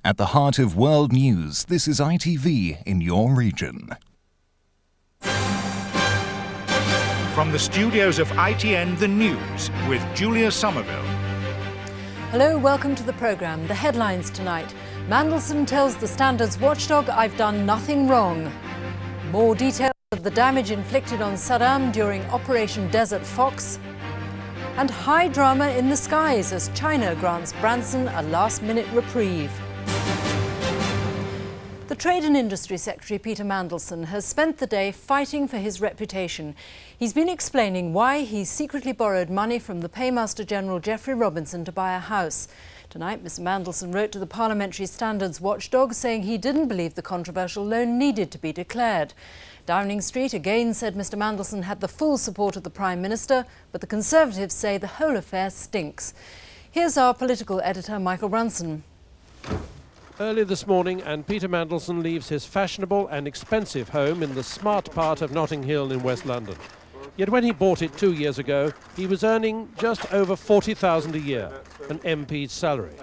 At the heart of world news, this is ITV in your region. From the studios of ITN, The News, with Julia Somerville. Hello, welcome to the programme. The headlines tonight. Mandelson tells the Standards watchdog, "I've done nothing wrong." More details of the damage inflicted on Saddam during Operation Desert Fox. And high drama in the skies as China grants Branson a last-minute reprieve. The Trade and Industry Secretary, Peter Mandelson, has spent the day fighting for his reputation. He's been explaining why he secretly borrowed money from the Paymaster General Geoffrey Robinson to buy a house. Tonight, Mr Mandelson wrote to the Parliamentary Standards watchdog saying he didn't believe the controversial loan needed to be declared. Downing Street again said Mr Mandelson had the full support of the Prime Minister, but the Conservatives say the whole affair stinks. Here's our political editor, Michael Branson. Early this morning, and Peter Mandelson leaves his fashionable and expensive home in the smart part of Notting Hill in West London. Yet when he bought it 2 years ago, he was earning just over $40,000 a year, an MP's salary.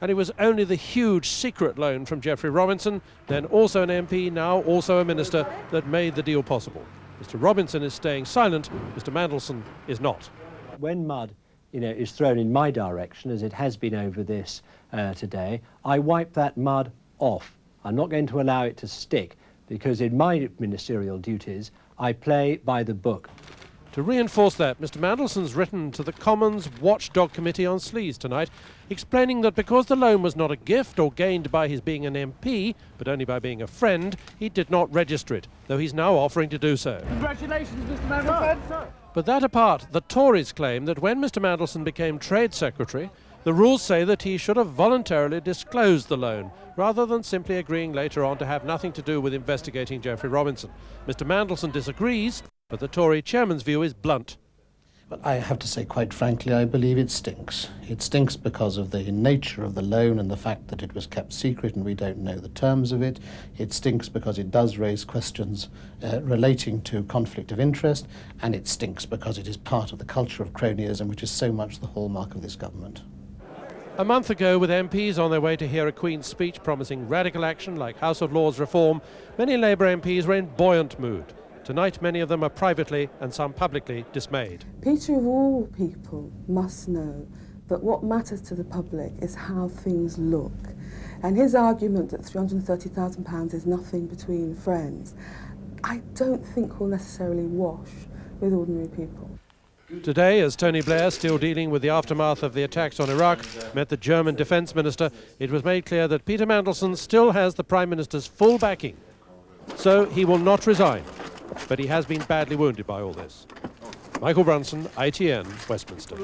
And it was only the huge secret loan from Geoffrey Robinson, then also an MP, now also a minister, that made the deal possible. Mr Robinson is staying silent, Mr Mandelson is not. When mud is thrown in my direction, as it has been over this today, I wipe that mud off. I'm not going to allow it to stick, because in my ministerial duties, I play by the book. To reinforce that, Mr Mandelson's written to the Commons Watchdog Committee on Sleaze tonight, explaining that because the loan was not a gift or gained by his being an MP, but only by being a friend, he did not register it, though he's now offering to do so. Congratulations, Mr Mandelson. But that apart, the Tories claim that when Mr Mandelson became Trade Secretary, the rules say that he should have voluntarily disclosed the loan, rather than simply agreeing later on to have nothing to do with investigating Geoffrey Robinson. Mr Mandelson disagrees, but the Tory chairman's view is blunt. But I have to say, quite frankly, I believe it stinks. It stinks because of the nature of the loan and the fact that it was kept secret and we don't know the terms of it. It stinks because it does raise questions relating to conflict of interest, and it stinks because it is part of the culture of cronyism, which is so much the hallmark of this government. A month ago, with MPs on their way to hear a Queen's speech promising radical action like House of Lords reform, many Labour MPs were in buoyant mood. Tonight, many of them are privately and some publicly dismayed. Peter, of all people, must know that what matters to the public is how things look. And his argument that £330,000 is nothing between friends, I don't think will necessarily wash with ordinary people. Today, as Tony Blair, still dealing with the aftermath of the attacks on Iraq, met the German Defence Minister, it was made clear that Peter Mandelson still has the Prime Minister's full backing. So he will not resign, but he has been badly wounded by all this. Michael Branson, ITN, Westminster.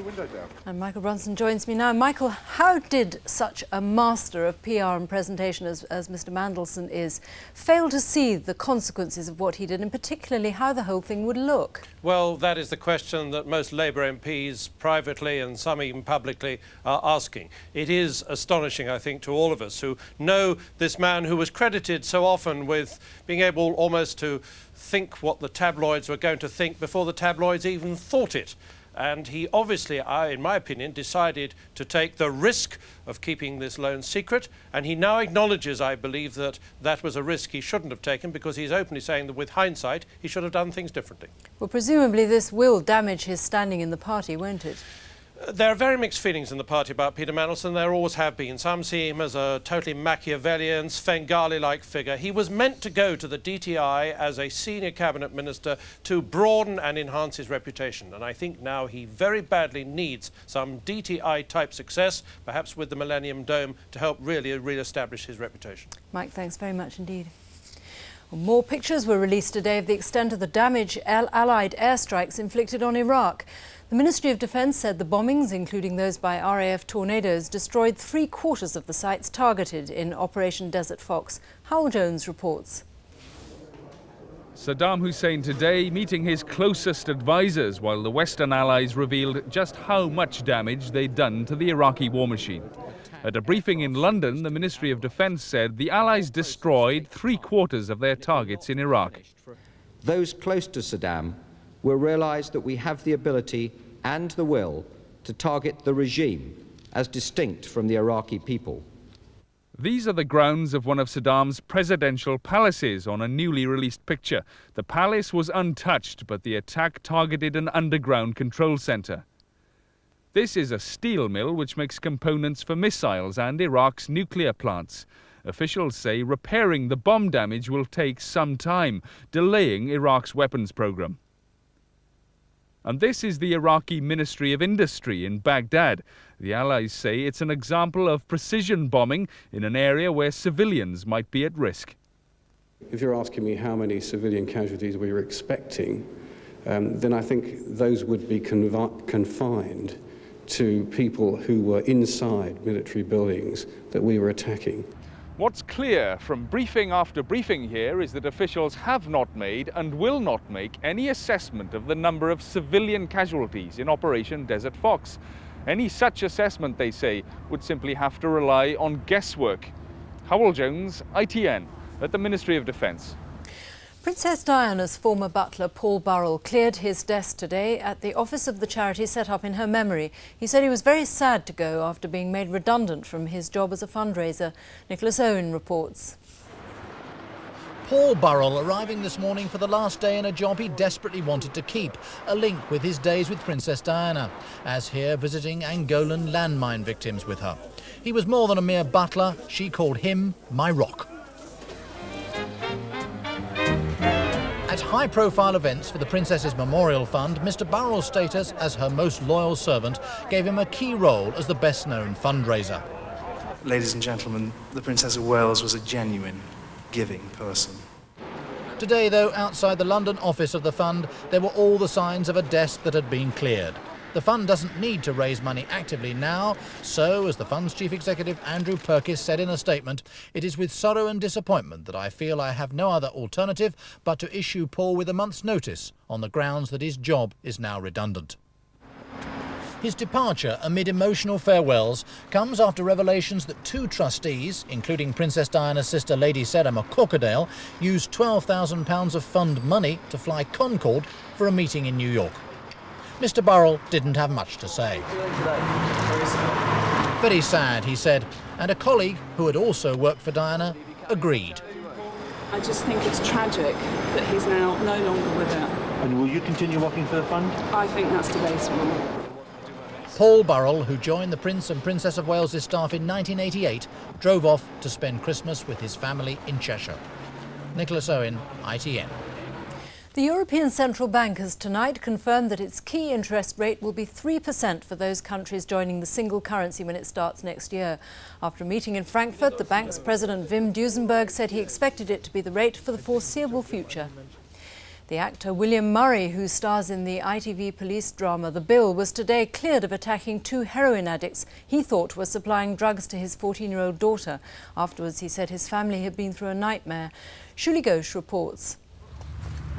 And Michael Branson joins me now. Michael, how did such a master of PR and presentation as Mr Mandelson is fail to see the consequences of what he did, and particularly how the whole thing would look? Well, that is the question that most Labour MPs privately and some even publicly are asking. It is astonishing, I think, to all of us who know this man who was credited so often with being able almost to think what the tabloids were going to think before the tabloids even thought it. And he obviously, in my opinion, decided to take the risk of keeping this loan secret, and he now acknowledges, I believe, that that was a risk he shouldn't have taken, because he's openly saying that with hindsight he should have done things differently. Well, presumably this will damage his standing in the party, won't it? There are very mixed feelings in the party about Peter Mandelson. There always have been. Some see him as a totally Machiavellian, Svengali-like figure. He was meant to go to the DTI as a senior cabinet minister to broaden and enhance his reputation. And I think now he very badly needs some DTI-type success, perhaps with the Millennium Dome, to help really re-establish his reputation. Mike, thanks very much indeed. Well, more pictures were released today of the extent of the damage Allied airstrikes inflicted on Iraq. The Ministry of Defence said the bombings, including those by RAF Tornadoes, destroyed 3/4 of the sites targeted in Operation Desert Fox. Howell Jones reports. Saddam Hussein today meeting his closest advisors while the Western allies revealed just how much damage they'd done to the Iraqi war machine. At a briefing in London, the Ministry of Defence said the allies destroyed 3/4 of their targets in Iraq. Those close to Saddam will realise that we have the ability and the will to target the regime as distinct from the Iraqi people. These are the grounds of one of Saddam's presidential palaces on a newly released picture. The palace was untouched, but the attack targeted an underground control center. This is a steel mill which makes components for missiles and Iraq's nuclear plants. Officials say repairing the bomb damage will take some time, delaying Iraq's weapons program. And this is the Iraqi Ministry of Industry in Baghdad. The Allies say it's an example of precision bombing in an area where civilians might be at risk. If you're asking me how many civilian casualties we were expecting, then I think those would be confined to people who were inside military buildings that we were attacking. What's clear from briefing after briefing here is that officials have not made and will not make any assessment of the number of civilian casualties in Operation Desert Fox. Any such assessment, they say, would simply have to rely on guesswork. Howell Jones, ITN, at the Ministry of Defence. Princess Diana's former butler, Paul Burrell, cleared his desk today at the office of the charity set up in her memory. He said he was very sad to go after being made redundant from his job as a fundraiser. Nicholas Owen reports. Paul Burrell arriving this morning for the last day in a job he desperately wanted to keep, a link with his days with Princess Diana, as here visiting Angolan landmine victims with her. He was more than a mere butler, she called him my rock. At high-profile events for the Princess's Memorial Fund, Mr. Burrell's status as her most loyal servant gave him a key role as the best-known fundraiser. Ladies and gentlemen, the Princess of Wales was a genuine, giving person. Today, though, outside the London office of the fund, there were all the signs of a desk that had been cleared. The fund doesn't need to raise money actively now, so, as the fund's chief executive Andrew Purkis said in a statement, it is with sorrow and disappointment that I feel I have no other alternative but to issue Paul with a month's notice on the grounds that his job is now redundant. His departure amid emotional farewells comes after revelations that two trustees, including Princess Diana's sister Lady Sarah McCorquodale, used £12,000 of fund money to fly Concorde for a meeting in New York. Mr. Burrell didn't have much to say. Very sad, he said, and a colleague who had also worked for Diana agreed. I just think it's tragic that he's now no longer with her. And will you continue working for the fund? I think that's debatable. Paul Burrell, who joined the Prince and Princess of Wales' staff in 1988, drove off to spend Christmas with his family in Cheshire. Nicholas Owen, ITN. The European Central Bank has tonight confirmed that its key interest rate will be 3% for those countries joining the single currency when it starts next year. After a meeting in Frankfurt, the bank's president Wim Duisenberg said he expected it to be the rate for the foreseeable future. The actor William Murray, who stars in the ITV police drama The Bill, was today cleared of attacking two heroin addicts he thought were supplying drugs to his 14-year-old daughter. Afterwards, he said his family had been through a nightmare. Shuli Ghosh reports.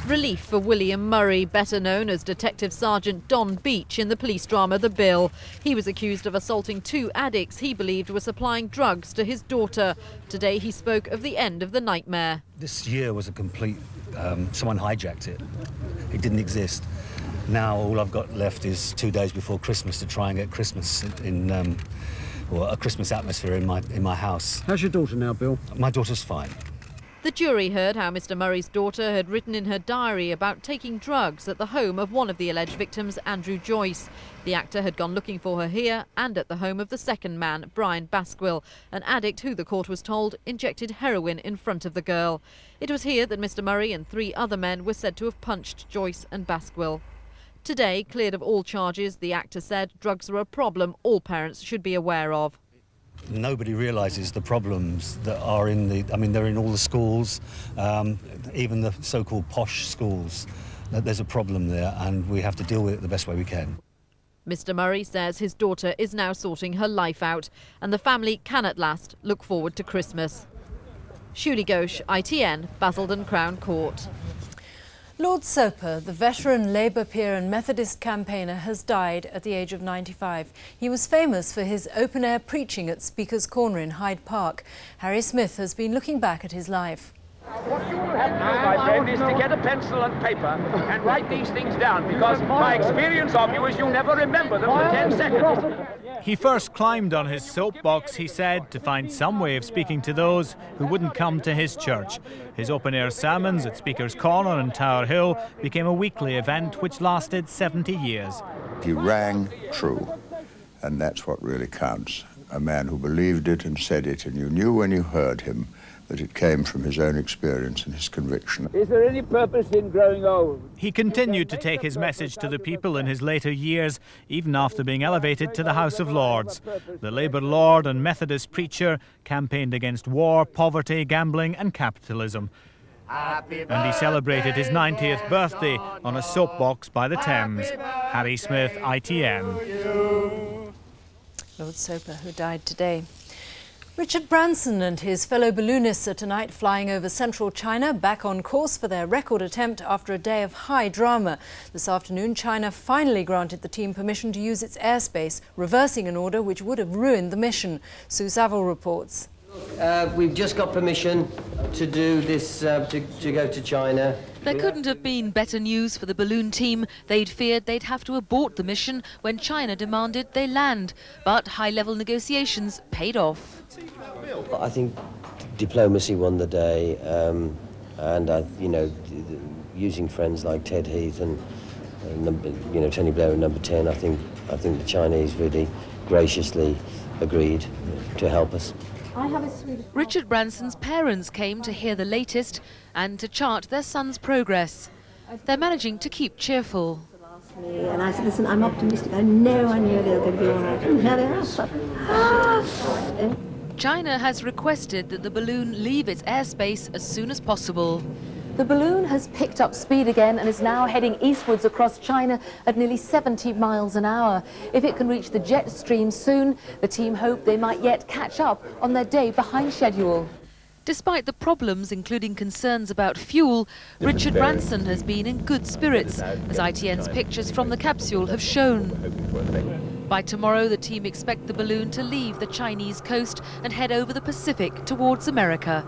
Relief for William Murray, better known as Detective Sergeant Don Beach in the police drama The Bill. He was accused of assaulting two addicts he believed were supplying drugs to his daughter. Today he spoke of the end of the nightmare. This year was a complete... someone hijacked it. It didn't exist. Now all I've got left is 2 days before Christmas to try and get Christmas in... or a Christmas atmosphere in my house. How's your daughter now, Bill? My daughter's fine. The jury heard how Mr. Murray's daughter had written in her diary about taking drugs at the home of one of the alleged victims, Andrew Joyce. The actor had gone looking for her here and at the home of the second man, Brian Basquill, an addict who, the court was told, injected heroin in front of the girl. It was here that Mr. Murray and 3 other men were said to have punched Joyce and Basquill. Today, cleared of all charges, the actor said drugs are a problem all parents should be aware of. Nobody realises the problems that are in the... I mean, they're in all the schools, even the so-called posh schools. There's a problem there and we have to deal with it the best way we can. Mr. Murray says his daughter is now sorting her life out and the family can at last look forward to Christmas. Shuli Ghosh, ITN, Basildon Crown Court. Lord Soper, the veteran Labour peer and Methodist campaigner, has died at the age of 95. He was famous for his open-air preaching at Speaker's Corner in Hyde Park. Harry Smith has been looking back at his life. What you will have to do, my friend, is to get a pencil and paper and write these things down, because my experience of you is you never remember them for 10 seconds. He first climbed on his soapbox, he said, to find some way of speaking to those who wouldn't come to his church. His open-air sermons at Speaker's Corner and Tower Hill became a weekly event which lasted 70 years. He rang true, and that's what really counts. A man who believed it and said it, and you knew when you heard him that it came from his own experience and his conviction. Is there any purpose in growing old? He continued to take his message to the people in his later years, even after being elevated to the House of Lords. The Labour Lord and Methodist preacher campaigned against war, poverty, gambling and capitalism. And he celebrated his 90th birthday on a soapbox by the Thames. Harry Smith, ITN. Lord Soper, who died today. Richard Branson and his fellow balloonists are tonight flying over central China, back on course for their record attempt after a day of high drama. This afternoon, China finally granted the team permission to use its airspace, reversing an order which would have ruined the mission. Sue Saville reports. We've just got permission to do this, to go to China. There couldn't have been better news for the balloon team. They'd feared they'd have to abort the mission when China demanded they land. But high-level negotiations paid off. I think diplomacy won the day, and using friends like Ted Heath and Tony Blair at number 10, I think the Chinese really graciously agreed to help us. Richard Branson's parents came to hear the latest and to chart their son's progress. They're managing to keep cheerful. And I said, listen, I'm optimistic. I know they're going to be all right. And here they are. China has requested that the balloon leave its airspace as soon as possible. The balloon has picked up speed again and is now heading eastwards across China at nearly 70 miles an hour. If it can reach the jet stream soon, the team hope they might yet catch up on their day behind schedule. Despite the problems, including concerns about fuel, Richard Branson has been in good spirits, as ITN's pictures from the capsule have shown. By tomorrow, the team expect the balloon to leave the Chinese coast and head over the Pacific towards America.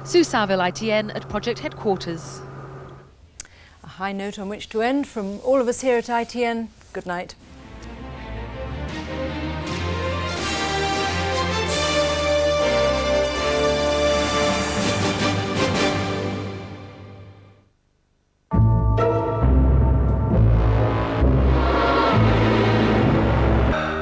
Sue Saville, ITN, at Project Headquarters. A high note on which to end from all of us here at ITN. Good night.